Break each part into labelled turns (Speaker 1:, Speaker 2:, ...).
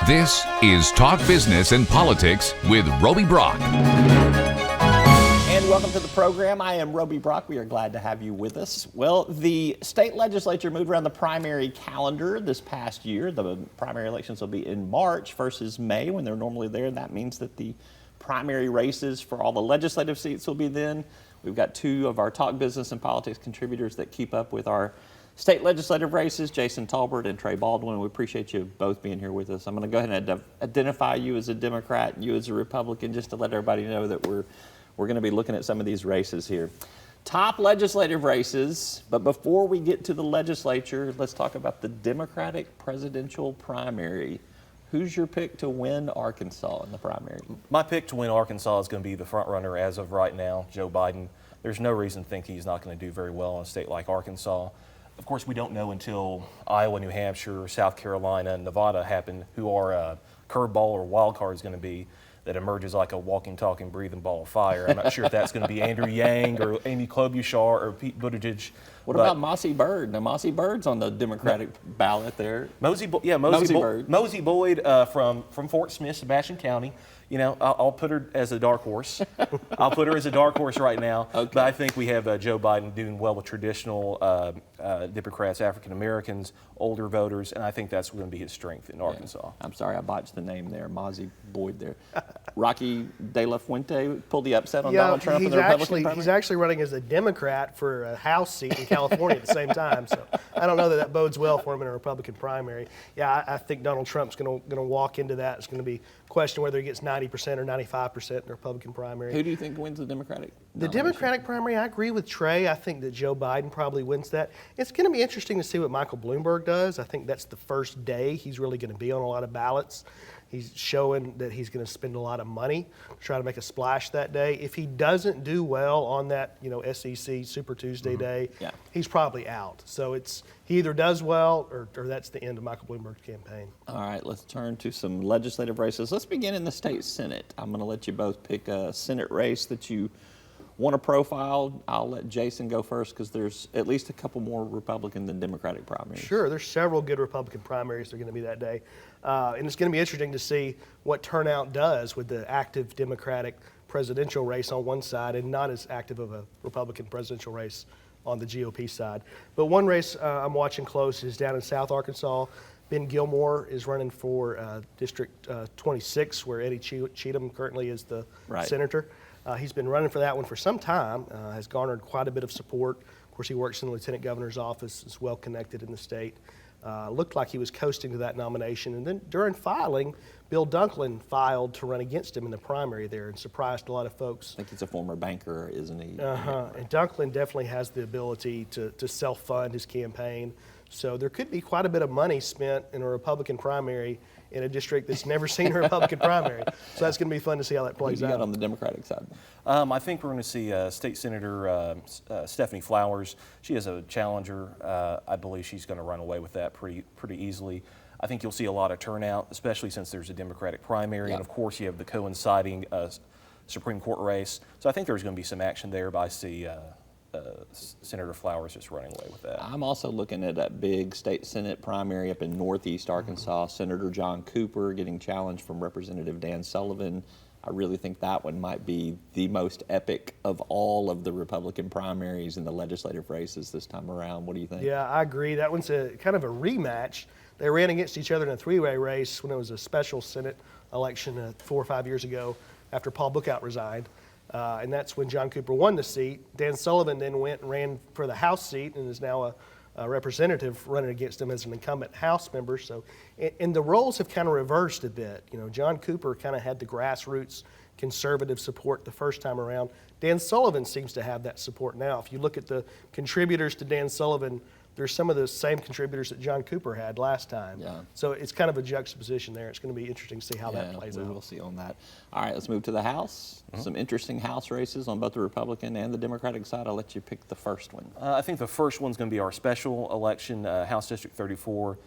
Speaker 1: This is Talk Business and Politics with Roby Brock.
Speaker 2: And welcome to the program. I am Roby Brock. We are glad to have you with us. Well, the state legislature moved around the primary calendar this past year. The primary elections will be in March versus May when they're normally there. That means that the primary races for all the legislative seats will be then. We've got two of our Talk Business and Politics contributors that keep up with our state legislative races, Jason Tolbert and Trey Baldwin. We appreciate you both being here with us. I'm going to go ahead and identify you as a Democrat and you as a Republican, just to let everybody know that we're going to be looking at some of these races here. Top legislative races, but before we get to the legislature, let's talk about the Democratic presidential primary. Who's your pick to win Arkansas in the primary?
Speaker 3: My pick to win Arkansas is going to be the front runner as of right now, Joe Biden. There's no reason to think he's not going to do very well in a state like Arkansas. Of course, we don't know until Iowa, New Hampshire, South Carolina, and Nevada happen who our curveball or wild card is going to be that emerges like a walking, talking, breathing ball of fire. I'm not sure if that's going to be Andrew Yang or Amy Klobuchar or Pete Buttigieg.
Speaker 2: What about Mossy Bird? Now, Mossy Bird's on the Democratic ballot there.
Speaker 3: Mosey Boyd from Fort Smith, Sebastian County. You know, I'll put her as a dark horse. I'll put her as a dark horse right now. Okay. But I think we have Joe Biden doing well with traditional Democrats, African Americans, older voters, and I think that's going to be his strength in Arkansas.
Speaker 2: I'm sorry, I botched the name there, Mossy Boyd there. Rocky De La Fuente pulled the upset on Donald Trump in the Republican primary?
Speaker 4: He's actually running as a Democrat for a House seat in California at the same time, so I don't know that bodes well for him in a Republican primary. Yeah, I think Donald Trump's going to walk into that. It's going to be a question whether he gets 90% or 95% in the Republican primary.
Speaker 2: Who do you think wins the Democratic nomination?
Speaker 4: Democratic primary, I agree with Trey. I think that Joe Biden probably wins that. It's going to be interesting to see what Michael Bloomberg does. I think that's the first day he's really going to be on a lot of ballots. He's showing that he's going to spend a lot of money to try to make a splash that day. If he doesn't do well on that, SEC Super Tuesday day, he's probably out. So he either does well or that's the end of Michael Bloomberg's campaign.
Speaker 2: All right, let's turn to some legislative races. Let's begin in the state Senate. I'm going to let you both pick a Senate race that you want to profile. I'll let Jason go first because there's at least a couple more Republican than Democratic primaries.
Speaker 4: Sure, there's several good Republican primaries that are going to be that day. And it's going to be interesting to see what turnout does with the active Democratic presidential race on one side and not as active of a Republican presidential race on the GOP side. But one race I'm watching close is down in South Arkansas. Ben Gilmore is running for District 26, where Eddie Cheatham currently is the senator. He's been running for that one for some time, has garnered quite a bit of support. Of course, he works in the lieutenant governor's office, is well connected in the state. Looked like he was coasting to that nomination. And then during filing, Bill Dunklin filed to run against him in the primary there and surprised a lot of folks.
Speaker 2: I think he's a former banker, isn't he?
Speaker 4: And Dunklin definitely has the ability to self-fund his campaign. So there could be quite a bit of money spent in a Republican primary in a district that's never seen a Republican primary. So that's going to be fun to see how that plays
Speaker 2: out.
Speaker 4: Who you
Speaker 2: got on the Democratic side?
Speaker 3: I think we're going to see State Senator Stephanie Flowers. She is a challenger. I believe she's going to run away with that pretty easily. I think you'll see a lot of turnout, especially since there's a Democratic primary. And, of course, you have the coinciding Supreme Court race. So I think there's going to be some action there, but I see Senator Flowers just running away with that.
Speaker 2: I'm also looking at that big state Senate primary up in Northeast Arkansas. Senator John Cooper getting challenged from Representative Dan Sullivan. I really think that one might be the most epic of all of the Republican primaries in the legislative races this time around. What do you think?
Speaker 4: Yeah, I agree. That one's a kind of a rematch. They ran against each other in a three-way race when it was a special Senate election 4 or 5 years ago after Paul Bookout resigned. And that's when John Cooper won the seat. Dan Sullivan then went and ran for the House seat and is now a representative running against him as an incumbent House member. So, and the roles have kind of reversed a bit. John Cooper kind of had the grassroots conservative support the first time around. Dan Sullivan seems to have that support now. If you look at the contributors to Dan Sullivan, there's some of the same contributors that John Cooper had last time.
Speaker 2: Yeah.
Speaker 4: So it's kind of a juxtaposition there. It's going to be interesting to see how that plays out.
Speaker 2: We will see on that. All right, let's move to the House. Some interesting House races on both the Republican and the Democratic side. I'll let you pick the first one.
Speaker 3: I think the first one's going to be our special election, House District 34.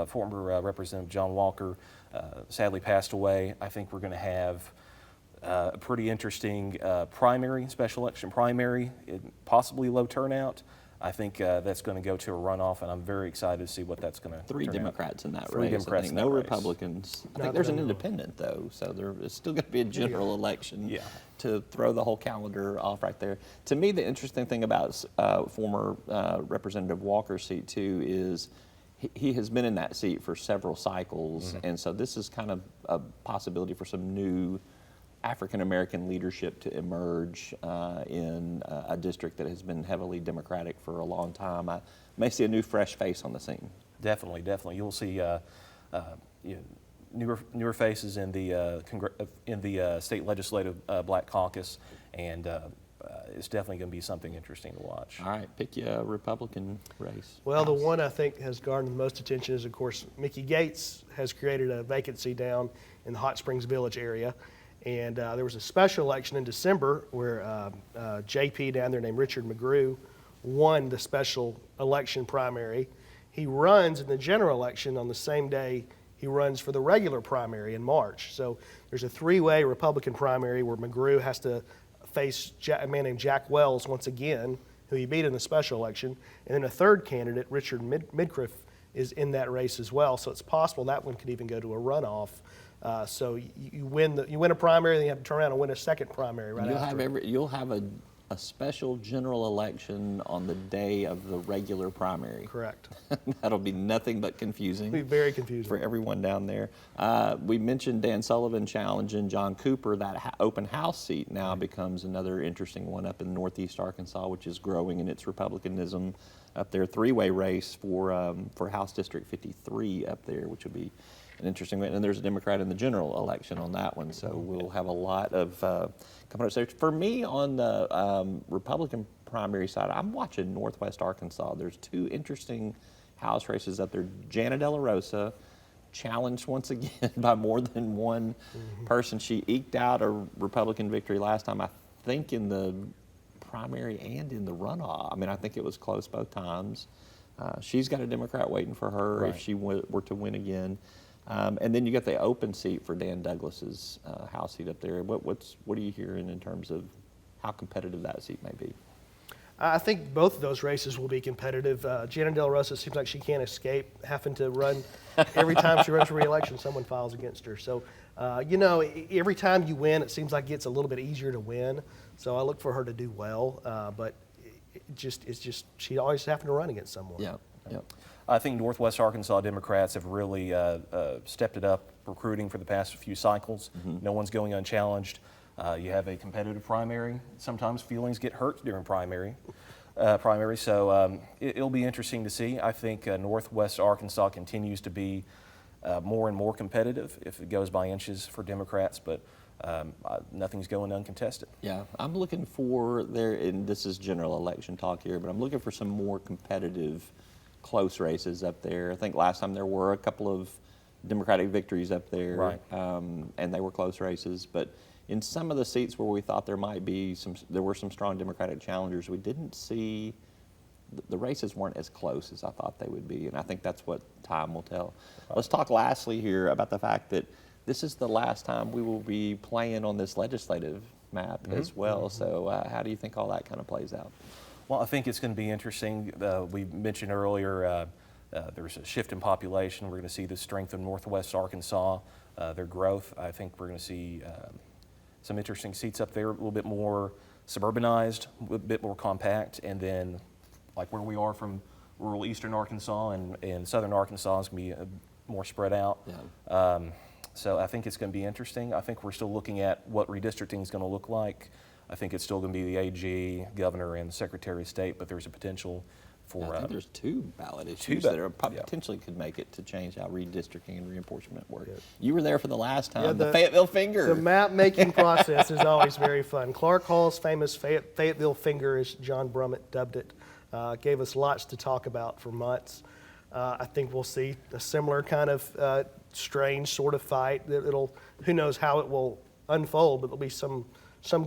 Speaker 3: Former Representative John Walker sadly passed away. I think we're going to have a pretty interesting special election primary, possibly low turnout. I think that's going to go to a runoff, and I'm very excited to see what that's going to
Speaker 2: Three Democrats in that
Speaker 3: Three
Speaker 2: race.
Speaker 3: Democrats
Speaker 2: I think.
Speaker 3: in
Speaker 2: No
Speaker 3: that race.
Speaker 2: Republicans. I
Speaker 4: Not
Speaker 2: think there's an
Speaker 4: that I know of.
Speaker 2: independent, though, so there is still going to be a general election
Speaker 3: Yeah.
Speaker 2: to throw the whole calendar off right there. To me, the interesting thing about former Representative Walker's seat, too, is he has been in that seat for several cycles, and so this is kind of a possibility for some new African-American leadership to emerge in a district that has been heavily Democratic for a long time. I may see a new fresh face on the scene.
Speaker 3: Definitely, definitely. You'll see newer faces in the state legislative Black Caucus, and it's definitely going to be something interesting to watch.
Speaker 2: All right, pick you a Republican race.
Speaker 4: Well, the
Speaker 2: House.
Speaker 4: one I think has garnered the most attention is, of course, Mickey Gates has created a vacancy down in the Hot Springs Village area. And there was a special election in December where JP down there named Richard McGrew won the special election primary. He runs in the general election on the same day he runs for the regular primary in March. So there's a three-way Republican primary where McGrew has to face a man named Jack Wells once again, who he beat in the special election. And then a third candidate, Richard Midcliff, is in that race as well. So it's possible that one could even go to a runoff. So you win a primary, then you have to turn around and win a second primary right after.
Speaker 2: You'll have a special general election on the day of the regular primary.
Speaker 4: Correct.
Speaker 2: That'll be nothing but confusing.
Speaker 4: It'll be very confusing
Speaker 2: for everyone down there. We mentioned Dan Sullivan challenging John Cooper. That open house seat now becomes another interesting one up in Northeast Arkansas, which is growing in its Republicanism up there. Three-way race for House District 53 up there, which would be an interesting one. And there's a Democrat in the general election on that one, so we'll have a lot of coming up. So for me, on the Republican primary side, I'm watching Northwest Arkansas. There's two interesting House races up there. Jana De La Rosa, challenged once again by more than one person. She eked out a Republican victory last time, I think, in the primary and in the runoff. I mean, I think it was close both times. She's got a Democrat waiting for her if she were to win again. And then you got the open seat for Dan Douglas's House seat up there. What are you hearing in terms of how competitive that seat may be?
Speaker 4: I think both of those races will be competitive. Jana De La Rosa seems like she can't escape having to run. Every time she runs for re-election, someone files against her. So, every time you win, it seems like it's a little bit easier to win. So I look for her to do well, but it's just she always having to run against someone.
Speaker 2: Yeah.
Speaker 3: I think Northwest Arkansas Democrats have really stepped it up recruiting for the past few cycles. No one's going unchallenged. You have a competitive primary. Sometimes feelings get hurt during primary, so it'll be interesting to see. I think Northwest Arkansas continues to be more and more competitive if it goes by inches for Democrats, but nothing's going uncontested.
Speaker 2: Yeah, I'm looking for and this is general election talk here, but I'm looking for some more competitive close races up there. I think last time there were a couple of Democratic victories up there,
Speaker 3: Right.
Speaker 2: And they were close races. But in some of the seats where we thought there might be there were some strong Democratic challengers, we didn't see, the races weren't as close as I thought they would be, and I think that's what time will tell. Let's talk lastly here about the fact that this is the last time we will be playing on this legislative map as well. So how do you think all that kind of plays out?
Speaker 3: Well, I think it's going to be interesting. We mentioned earlier there's a shift in population. We're going to see the strength of Northwest Arkansas, their growth. I think we're going to see some interesting seats up there, a little bit more suburbanized, a bit more compact, and then like where we are from rural eastern Arkansas and southern Arkansas is going to be more spread out.
Speaker 2: Yeah.
Speaker 3: So I think it's going to be interesting. I think we're still looking at what redistricting is going to look like. I think it's still going to be the AG, governor, and the Secretary of State, but there's a potential for.
Speaker 2: I think there's two ballot issues that are potentially could make it to change how redistricting and reinforcement work. Yeah. You were there for the last time.
Speaker 4: Yeah,
Speaker 2: the Fayetteville finger.
Speaker 4: The map making process is always very fun. Clark Hall's famous Fayetteville finger, as John Brummett dubbed it, gave us lots to talk about for months. I think we'll see a similar kind of strange sort of fight. Who knows how it will unfold, but there'll be some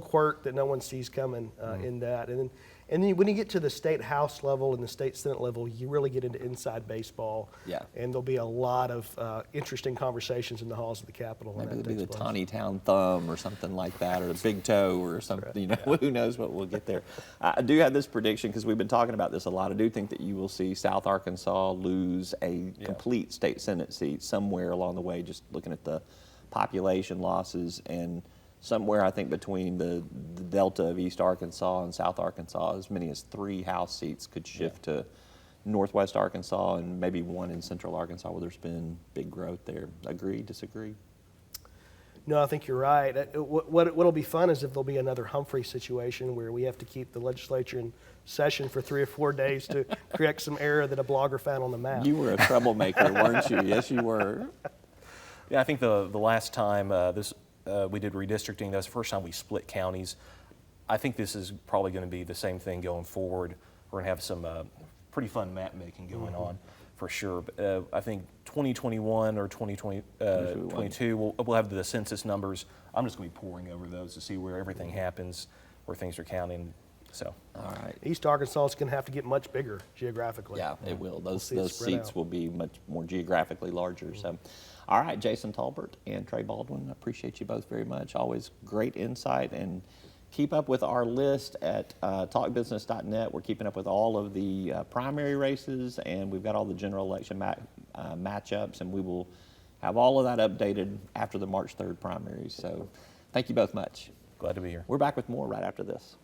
Speaker 4: quirk that no one sees coming in that. And then And then when you get to the state House level and the state Senate level, you really get into inside baseball.
Speaker 2: Yeah.
Speaker 4: And there'll be a lot of interesting conversations in the halls of the Capitol. when
Speaker 2: Maybe
Speaker 4: that
Speaker 2: it'll be
Speaker 4: takes
Speaker 2: the
Speaker 4: place.
Speaker 2: Tawny Town Thumb or something like that, or the Big Toe or something. Who knows what we'll get there. I do have this prediction because we've been talking about this a lot. I do think that you will see South Arkansas lose a complete state Senate seat somewhere along the way, just looking at the population losses, and somewhere I think between the delta of East Arkansas and South Arkansas, as many as 3 House seats could shift to Northwest Arkansas, and maybe 1 in Central Arkansas where there's been big growth there. Agree, disagree?
Speaker 4: No, I think you're right. What'll be fun is if there'll be another Humphrey situation where we have to keep the legislature in session for 3 or 4 days to correct some error that a blogger found on the map.
Speaker 2: You were a troublemaker, weren't you? Yes, you were.
Speaker 3: Yeah, I think the last time we did redistricting, that's the first time we split counties. I think this is probably going to be the same thing going forward. We're going to have some pretty fun map making going on for sure. But, I think 2021 or 2022, we'll have the census numbers. I'm just going to be poring over those to see where everything happens, where things are counting. So,
Speaker 2: All right.
Speaker 4: East Arkansas is going to have to get much bigger geographically.
Speaker 2: Yeah, it will. Those
Speaker 4: see it spread
Speaker 2: seats
Speaker 4: out.
Speaker 2: will be much more geographically larger. So, all right, Jason Tolbert and Trey Baldwin, I appreciate you both very much. Always great insight, and keep up with our list at talkbusiness.net. We're keeping up with all of the primary races, and we've got all the general election matchups, and we will have all of that updated after the March 3rd primaries. So, thank you both much.
Speaker 3: glad to be here.
Speaker 2: We're back with more right after this.